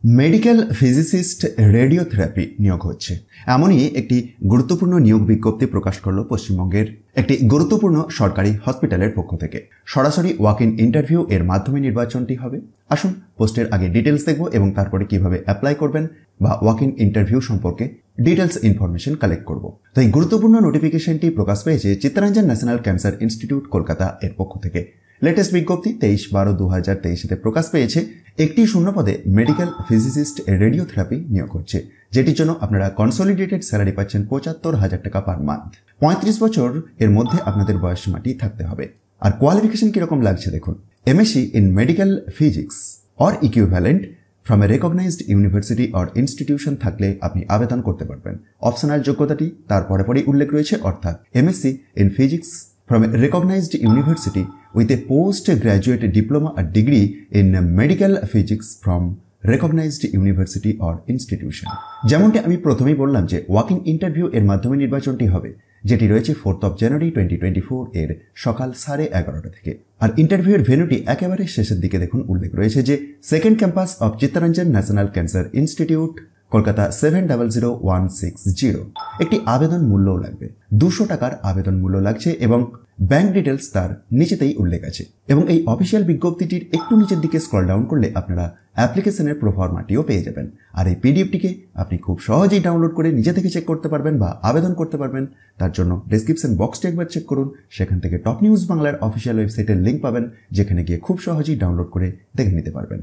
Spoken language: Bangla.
মেডিকেল ফিজিসিস্ট রেডিওথেরাপি নিয়োগ হচ্ছে এমনই একটি গুরুত্বপূর্ণ নিয়োগ বিজ্ঞপ্তি প্রকাশ করল পশ্চিমবঙ্গের একটি গুরুত্বপূর্ণ সরকারি হসপিটালের পক্ষ থেকে। সরাসরি ওয়াক ইন ইন্টারভিউ এর মাধ্যমে নির্বাচনটি হবে। আসুন পোস্টের আগে ডিটেলস দেখব এবং তারপরে কিভাবে অ্যাপ্লাই করবেন বা ওয়াক ইন ইন্টারভিউ সম্পর্কে ডিটেলস ইনফরমেশন কালেক্ট করব। তো এই গুরুত্বপূর্ণ নোটিফিকেশনটি প্রকাশ পেয়েছে Chittaranjan national cancer institute Kolkata এর পক্ষ থেকে। লেটেস্ট বিজ্ঞপ্তি 23/12/2023 প্রকাশ পেয়েছে। একটি শূন্যপদে মেডিকেল ফিজিসিস্ট রেডিওথেরাপি নিয়োগ হচ্ছে, যেটির জন্য আপনারা কনসলিডেটেড স্যালারি পাচ্ছেন ৭৫,০০০ টাকা পার মান্থ। ৩৫ বছর এর মধ্যে আপনাদের বয়সসীমাটি থাকতে হবে। আর কোয়ালিফিকেশন কিরকম লাগছে দেখুন। MSc in Medical Physics or equivalent from a recognized university or institution থাকলে আপনি আবেদন করতে পারবেন। অপশনাল যোগ্যতাটি তার পরেই উল্লেখ রয়েছে, অর্থাৎ MSc in Physics from a recognized university with a postgraduate diploma or degree in medical physics from recognized university or institution। যেমনটি আমি প্রথমেই বললাম যে ওয়াকিং ইন্টারভিউ এর মাধ্যমে নির্বাচনটি হবে, যেটি রয়েছে 4 জানুয়ারি 2024 এর সকাল 11:30 থেকে। আর ইন্টারভিউ এর ভেন্যুটি একেবারে শেষের দিকে দেখুন উল্লেখ রয়েছে যে second campus of Chittaranjan national cancer institute Kolkata 700160। একটি আবেদন মূল্যও লাগবে, 200 টাকার আবেদন মূল্য লাগছে এবং ব্যাংক ডিটেলস তার নিচেতেই উল্লেখ আছে। এবং এই অফিসিয়াল বিজ্ঞপ্তিটির একটু নিচের দিকে স্ক্রল ডাউন করলে আপনারা অ্যাপ্লিকেশনের প্রোফর্মাটিও পেয়ে যাবেন। আর এই পিডিএফটিকে আপনি খুব সহজেই ডাউনলোড করে নিজে থেকে চেক করতে পারবেন বা আবেদন করতে পারবেন। তার জন্য ডেসক্রিপশন বক্সটি একবার চেক করুন, সেখান থেকে টপ নিউজ বাংলার অফিসিয়াল ওয়েবসাইটের লিঙ্ক পাবেন, যেখানে গিয়ে খুব সহজেই ডাউনলোড করে দেখে নিতে পারবেন।